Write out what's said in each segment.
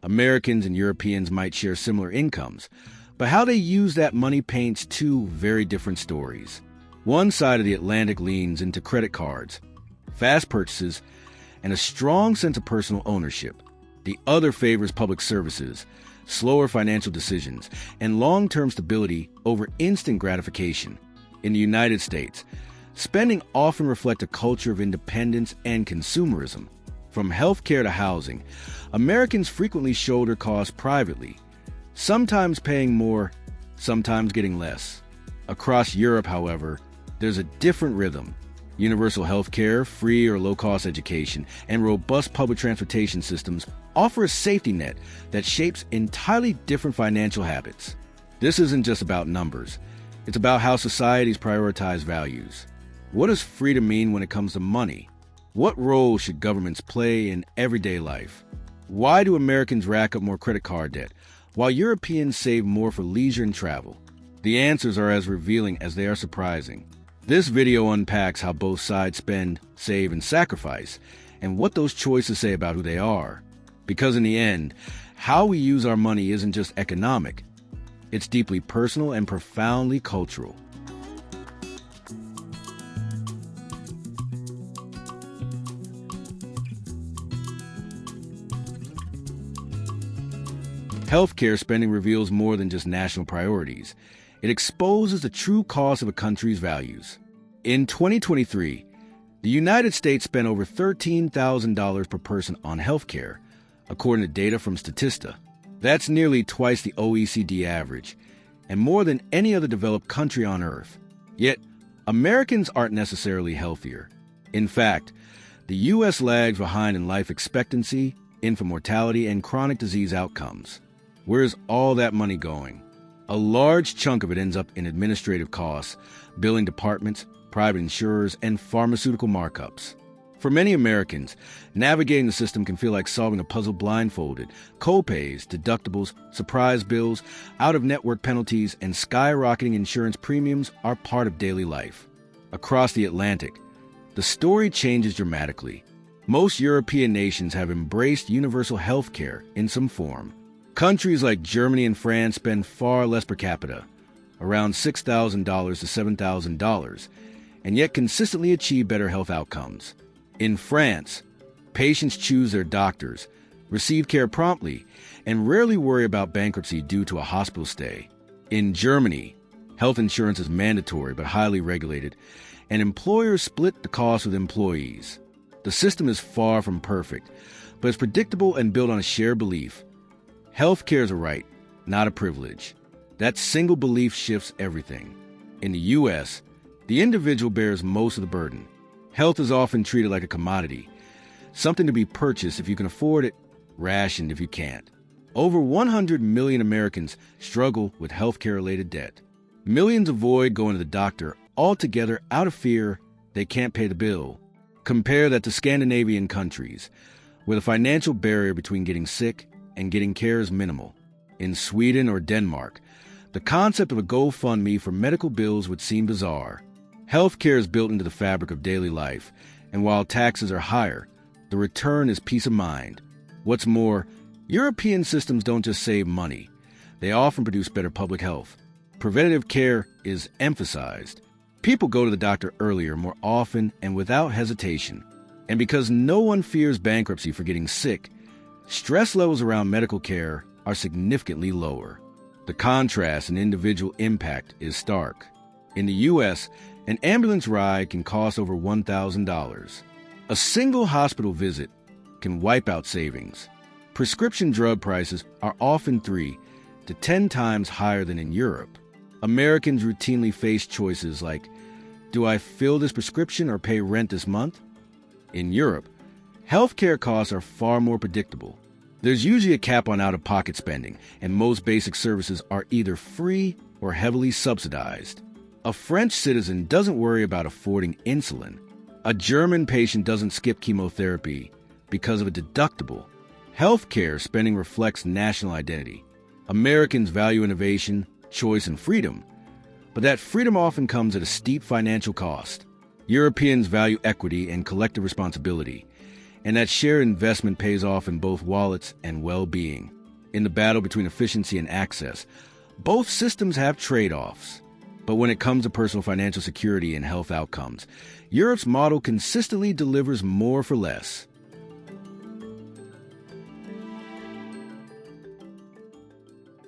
Americans and Europeans might share similar incomes, but how they use that money paints two very different stories. One side of the Atlantic leans into credit cards, fast purchases, and a strong sense of personal ownership. The other favors public services, slower financial decisions, and long-term stability over instant gratification. In the United States, spending often reflects a culture of independence and consumerism. From healthcare to housing, Americans frequently shoulder costs privately, sometimes paying more, sometimes getting less. Across Europe, however, there's a different rhythm. Universal healthcare, free or low-cost education, and robust public transportation systems offer a safety net that shapes entirely different financial habits. This isn't just about numbers. It's about how societies prioritize values. What does freedom mean when it comes to money? What role should governments play in everyday life? Why do Americans rack up more credit card debt, while Europeans save more for leisure and travel? The answers are as revealing as they are surprising. This video unpacks how both sides spend, save, and sacrifice, and what those choices say about who they are. Because in the end, how we use our money isn't just economic. It's deeply personal and profoundly cultural. Healthcare spending reveals more than just national priorities. It exposes the true cost of a country's values. In 2023, the United States spent over $13,000 per person on healthcare, according to data from Statista. That's nearly twice the OECD average, and more than any other developed country on Earth. Yet, Americans aren't necessarily healthier. In fact, the U.S. lags behind in life expectancy, infant mortality, and chronic disease outcomes. Where's all that money going? A large chunk of it ends up in administrative costs, billing departments, private insurers, and pharmaceutical markups. For many Americans, navigating the system can feel like solving a puzzle blindfolded. Co-pays, deductibles, surprise bills, out-of-network penalties, and skyrocketing insurance premiums are part of daily life. Across the Atlantic, the story changes dramatically. Most European nations have embraced universal health care in some form. Countries like Germany and France spend far less per capita, around $6,000 to $7,000, and yet consistently achieve better health outcomes. In France, patients choose their doctors, receive care promptly, and rarely worry about bankruptcy due to a hospital stay. In Germany, health insurance is mandatory but highly regulated, and employers split the cost with employees. The system is far from perfect, but it's predictable and built on a shared belief. Healthcare is a right, not a privilege. That single belief shifts everything. In the U.S., the individual bears most of the burden. Health is often treated like a commodity, something to be purchased if you can afford it, rationed if you can't. Over 100 million Americans struggle with healthcare-related debt. Millions avoid going to the doctor altogether out of fear they can't pay the bill. Compare that to Scandinavian countries, where the financial barrier between getting sick and getting care is minimal. In Sweden or Denmark, the concept of a GoFundMe for medical bills would seem bizarre. Healthcare is built into the fabric of daily life, and while taxes are higher, the return is peace of mind. What's more, European systems don't just save money. They often produce better public health. Preventative care is emphasized. People go to the doctor earlier, more often, and without hesitation. And because no one fears bankruptcy for getting sick, stress levels around medical care are significantly lower. The contrast in individual impact is stark. In the U.S., an ambulance ride can cost over $1,000. A single hospital visit can wipe out savings. Prescription drug prices are often 3 to 10 times higher than in Europe. Americans routinely face choices like, do I fill this prescription or pay rent this month? In Europe, healthcare costs are far more predictable. There's usually a cap on out-of-pocket spending, and most basic services are either free or heavily subsidized. A French citizen doesn't worry about affording insulin. A German patient doesn't skip chemotherapy because of a deductible. Healthcare spending reflects national identity. Americans value innovation, choice, and freedom, but that freedom often comes at a steep financial cost. Europeans value equity and collective responsibility, And that shared investment pays off in both wallets and well-being. In the battle between efficiency and access, both systems have trade-offs. But when it comes to personal financial security and health outcomes, Europe's model consistently delivers more for less.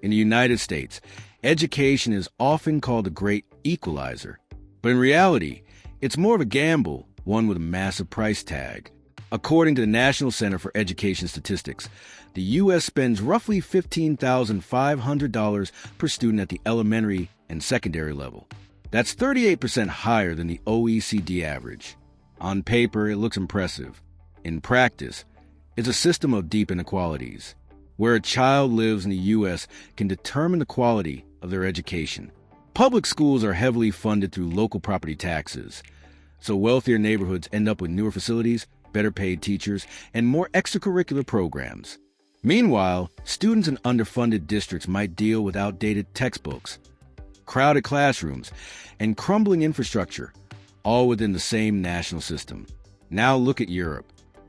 In the United States, education is often called the great equalizer. But in reality, it's more of a gamble, one with a massive price tag. According to the National Center for Education Statistics, the U.S. spends roughly $15,500 per student at the elementary and secondary level. That's 38% higher than the OECD average. On paper, it looks impressive. In practice, it's a system of deep inequalities. Where a child lives in the U.S. can determine the quality of their education. Public schools are heavily funded through local property taxes, so wealthier neighborhoods end up with newer facilities, better paid teachers, and more extracurricular programs. Meanwhile, students in underfunded districts might deal with outdated textbooks, crowded classrooms, and crumbling infrastructure, all within the same national system. Now look at Europe.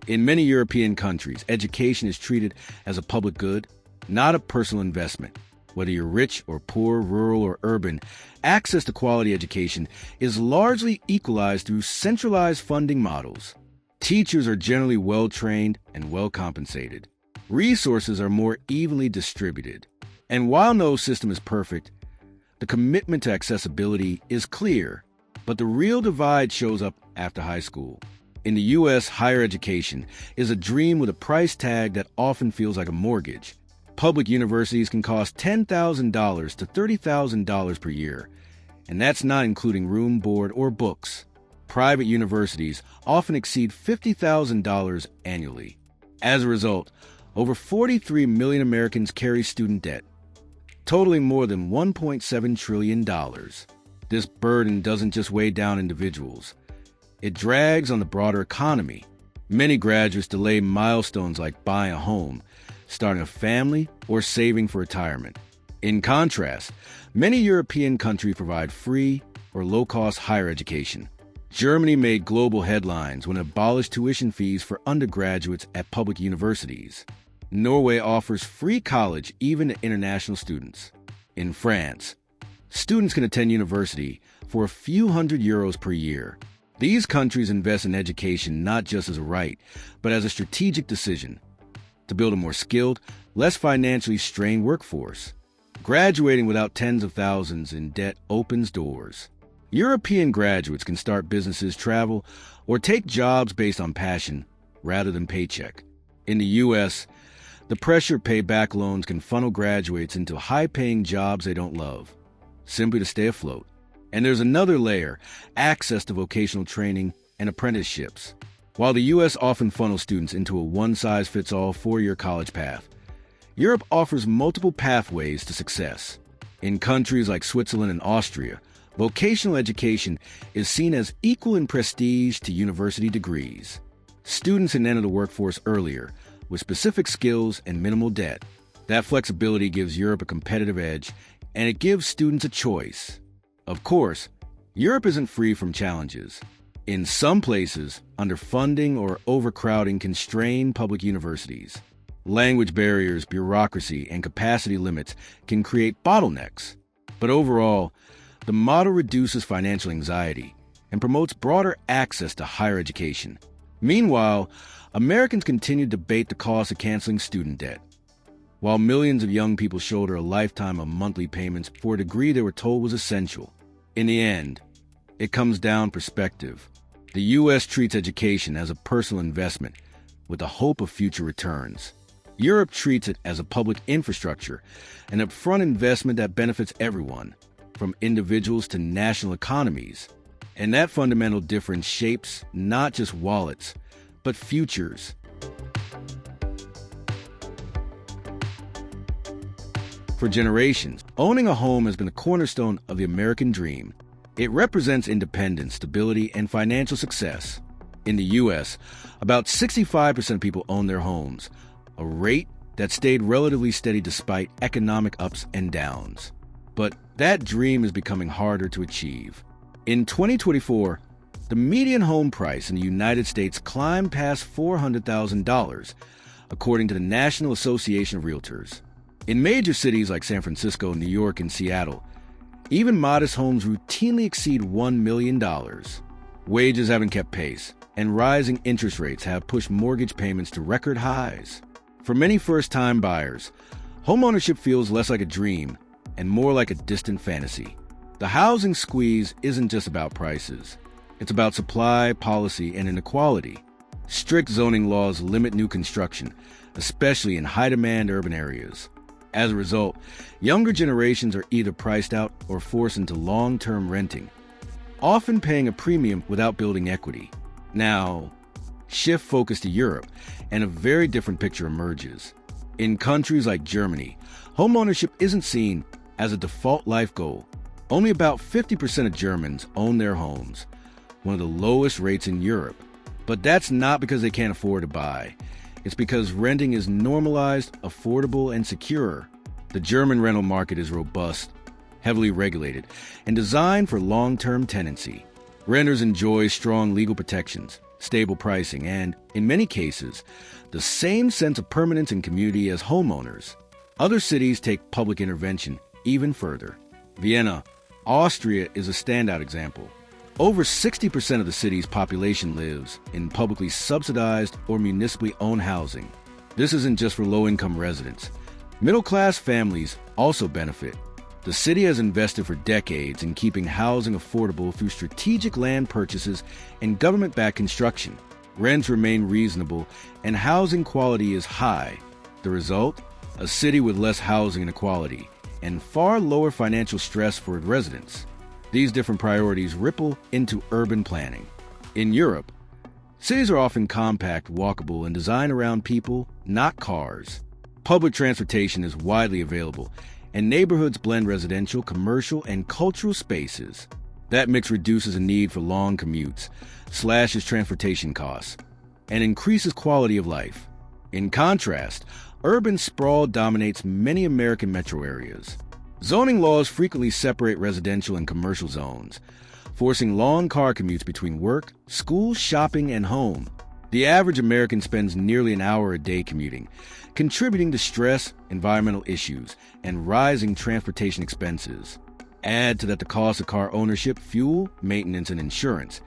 In many European countries, education is treated as a public good, not a personal investment. Whether you're rich or poor, rural or urban, access to quality education is largely equalized through centralized funding models. Teachers are generally well-trained and well-compensated. Resources are more evenly distributed. And while no system is perfect, the commitment to accessibility is clear. But the real divide shows up after high school. In the U.S., higher education is a dream with a price tag that often feels like a mortgage. Public universities can cost $10,000 to $30,000 per year, and that's not including room, board, or books. Private universities often exceed $50,000 annually. As a result, over 43 million Americans carry student debt, totaling more than $1.7 trillion. This burden doesn't just weigh down individuals. It drags on the broader economy. Many graduates delay milestones like buying a home, starting a family, or saving for retirement. In contrast, many European countries provide free or low-cost higher education. Germany made global headlines when it abolished tuition fees for undergraduates at public universities. Norway offers free college even to international students. In France, students can attend university for a few hundred euros per year. These countries invest in education not just as a right, but as a strategic decision to build a more skilled, less financially strained workforce. Graduating without tens of thousands in debt opens doors. European graduates can start businesses, travel, or take jobs based on passion rather than paycheck. In the U.S., the pressure to pay back loans can funnel graduates into high-paying jobs they don't love, simply to stay afloat. And there's another layer, access to vocational training and apprenticeships. While the U.S. often funnels students into a one-size-fits-all four-year college path, Europe offers multiple pathways to success. In countries like Switzerland and Austria, vocational education is seen as equal in prestige to university degrees. Students can enter the workforce earlier, with specific skills and minimal debt. That flexibility gives Europe a competitive edge, and it gives students a choice. Of course, Europe isn't free from challenges. In some places, underfunding or overcrowding constrain public universities. Language barriers, bureaucracy, and capacity limits can create bottlenecks. But overall, the model reduces financial anxiety and promotes broader access to higher education. Meanwhile, Americans continue to debate the cost of canceling student debt. While millions of young people shoulder a lifetime of monthly payments for a degree they were told was essential, in the end, it comes down to perspective. The U.S. treats education as a personal investment with the hope of future returns. Europe treats it as a public infrastructure, an upfront investment that benefits everyone, from individuals to national economies. And that fundamental difference shapes not just wallets, but futures. For generations, owning a home has been the cornerstone of the American dream. It represents independence, stability, and financial success. In the U.S., about 65% of people own their homes, a rate that stayed relatively steady despite economic ups and downs. But that dream is becoming harder to achieve. In 2024, The median home price in the United States climbed past $400,000, according to the National Association of Realtors. In major cities like San Francisco, New York, and Seattle, even modest homes routinely exceed $1 million. Wages haven't kept pace, and rising interest rates have pushed mortgage payments to record highs. For many first-time buyers, homeownership feels less like a dream and more like a distant fantasy. The housing squeeze isn't just about prices. It's about supply, policy, and inequality. Strict zoning laws limit new construction, especially in high-demand urban areas. As a result, younger generations are either priced out or forced into long-term renting, often paying a premium without building equity. Now, shift focus to Europe, and a very different picture emerges. In countries like Germany, homeownership isn't seen as a default life goal. Only about 50% of Germans own their homes, one of the lowest rates in Europe. But that's not because they can't afford to buy. It's because renting is normalized, affordable, and secure. The German rental market is robust, heavily regulated, and designed for long-term tenancy. Renters enjoy strong legal protections, stable pricing, and, in many cases, the same sense of permanence and community as homeowners. Other cities take public intervention even further. Vienna, Austria is a standout example. Over 60% of the city's population lives in publicly subsidized or municipally owned housing. This isn't just for low-income residents. Middle-class families also benefit. The city has invested for decades in keeping housing affordable through strategic land purchases and government-backed construction. Rents remain reasonable, and housing quality is high. The result? A city with less housing inequality and far lower financial stress for residents. These different priorities ripple into urban planning. In Europe, cities are often compact, walkable, and designed around people, not cars. Public transportation is widely available, and neighborhoods blend residential, commercial, and cultural spaces. That mix reduces the need for long commutes, slashes transportation costs, and increases quality of life. In contrast, urban sprawl dominates many American metro areas. Zoning laws frequently separate residential and commercial zones, forcing long car commutes between work, school, shopping, and home. The average American spends nearly an hour a day commuting, contributing to stress, environmental issues, and rising transportation expenses. Add to that the cost of car ownership, fuel, maintenance, and insurance,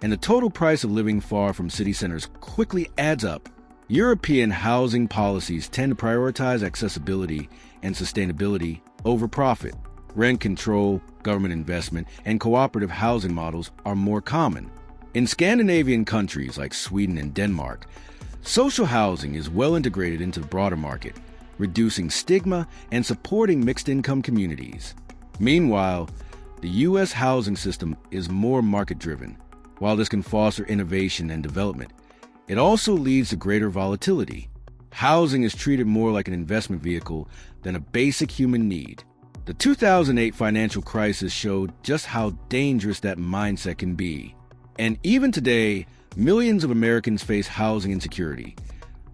and the total price of living far from city centers quickly adds up. European housing policies tend to prioritize accessibility and sustainability over profit. Rent control, government investment, and cooperative housing models are more common. In Scandinavian countries like Sweden and Denmark, social housing is well integrated into the broader market, reducing stigma and supporting mixed-income communities. Meanwhile, the U.S. housing system is more market-driven. While this can foster innovation and development, it also leads to greater volatility. Housing is treated more like an investment vehicle than a basic human need. The 2008 financial crisis showed just how dangerous that mindset can be. And even today, millions of Americans face housing insecurity,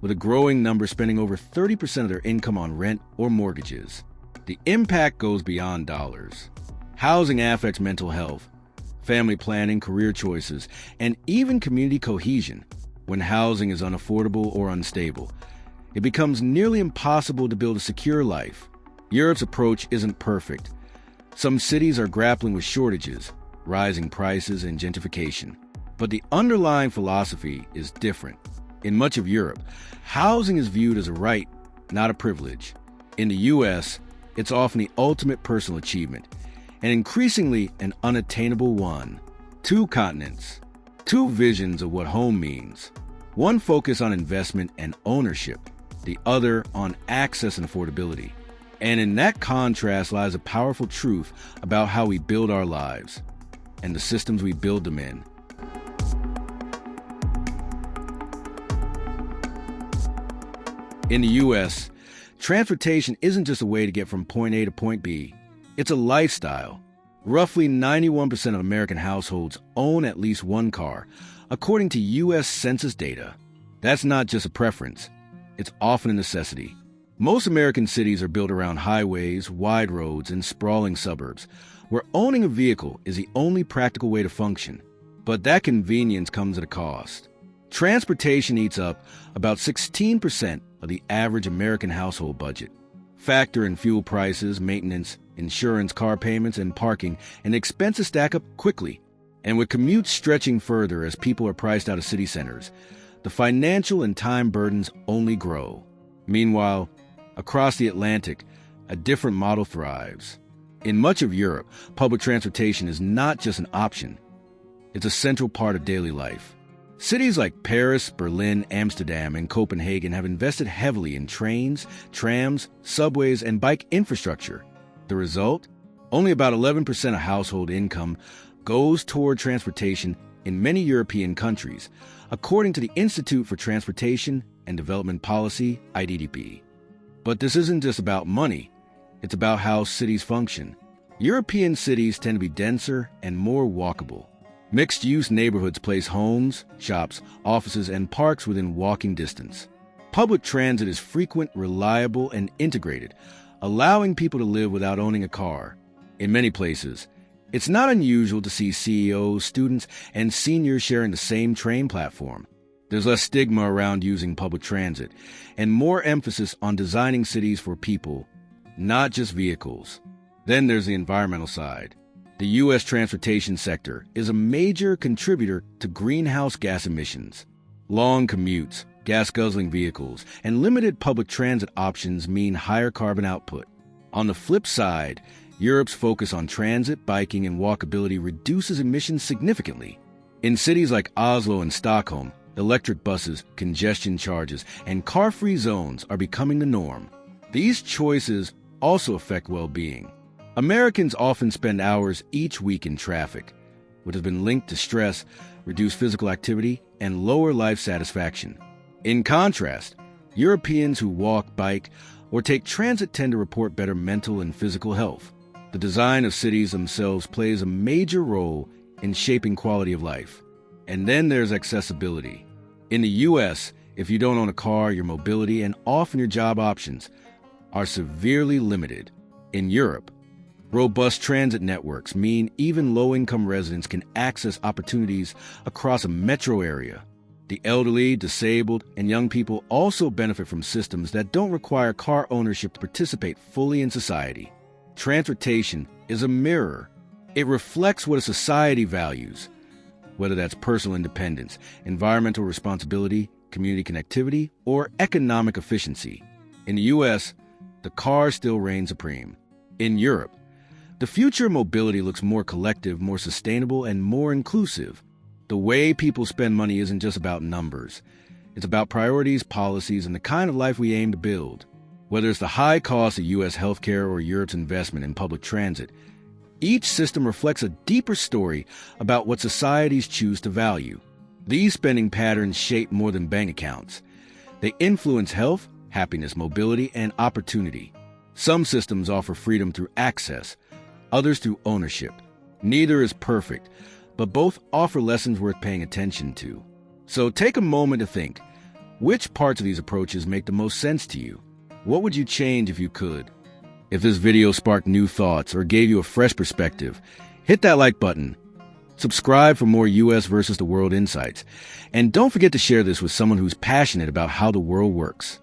with a growing number spending over 30% of their income on rent or mortgages. The impact goes beyond dollars. Housing affects mental health, family planning, career choices, and even community cohesion. When housing is unaffordable or unstable, it becomes nearly impossible to build a secure life. Europe's approach isn't perfect. Some cities are grappling with shortages, rising prices, and gentrification. But the underlying philosophy is different. In much of Europe, housing is viewed as a right, not a privilege. In the U.S., it's often the ultimate personal achievement, and increasingly an unattainable one. Two continents, two visions of what home means. One focus on investment and ownership, the other on access and affordability. And in that contrast lies a powerful truth about how we build our lives and the systems we build them in. In the U.S., transportation isn't just a way to get from point A to point B. It's a lifestyle. Roughly 91% of American households own at least one car, according to U.S. Census data. That's not just a preference. It's often a necessity. Most American cities are built around highways, wide roads, and sprawling suburbs, where owning a vehicle is the only practical way to function. But that convenience comes at a cost. Transportation eats up about 16% of the average American household budget. Factor in fuel prices, maintenance, insurance, car payments, and parking, and expenses stack up quickly. And with commutes stretching further as people are priced out of city centers, the financial and time burdens only grow. Meanwhile, across the Atlantic, a different model thrives. In much of Europe, public transportation is not just an option. It's a central part of daily life. Cities like Paris, Berlin, Amsterdam, and Copenhagen have invested heavily in trains, trams, subways, and bike infrastructure. The result? Only about 11% of household income goes toward transportation in many European countries, according to the Institute for Transportation and Development Policy, IDDP. But this isn't just about money. It's about how cities function. European cities tend to be denser and more walkable. Mixed-use neighborhoods place homes, shops, offices, and parks within walking distance. Public transit is frequent, reliable, and integrated, allowing people to live without owning a car. In many places, it's not unusual to see CEOs, students, and seniors sharing the same train platform. There's less stigma around using public transit, and more emphasis on designing cities for people, not just vehicles. Then there's the environmental side. The U.S. transportation sector is a major contributor to greenhouse gas emissions. Long commutes, gas-guzzling vehicles, and limited public transit options mean higher carbon output. On the flip side, Europe's focus on transit, biking, and walkability reduces emissions significantly. In cities like Oslo and Stockholm, electric buses, congestion charges, and car-free zones are becoming the norm. These choices also affect well-being. Americans often spend hours each week in traffic, which has been linked to stress, reduced physical activity, and lower life satisfaction. In contrast, Europeans who walk, bike, or take transit tend to report better mental and physical health. The design of cities themselves plays a major role in shaping quality of life. And then there's accessibility. In the U.S., if you don't own a car, your mobility and often your job options are severely limited. In Europe, robust transit networks mean even low-income residents can access opportunities across a metro area. The elderly, disabled, and young people also benefit from systems that don't require car ownership to participate fully in society. Transportation is a mirror. It reflects what a society values, whether that's personal independence, environmental responsibility, community connectivity, or economic efficiency. In the U.S., the car still reigns supreme. In Europe, the future of mobility looks more collective, more sustainable, and more inclusive. The way people spend money isn't just about numbers. It's about priorities, policies, and the kind of life we aim to build. Whether it's the high cost of U.S. healthcare or Europe's investment in public transit, each system reflects a deeper story about what societies choose to value. These spending patterns shape more than bank accounts. They influence health, happiness, mobility, and opportunity. Some systems offer freedom through access, others through ownership. Neither is perfect, but both offer lessons worth paying attention to. So take a moment to think, which parts of these approaches make the most sense to you? What would you change if you could? If this video sparked new thoughts or gave you a fresh perspective, hit that like button. Subscribe for more U.S. versus the world insights. And don't forget to share this with someone who's passionate about how the world works.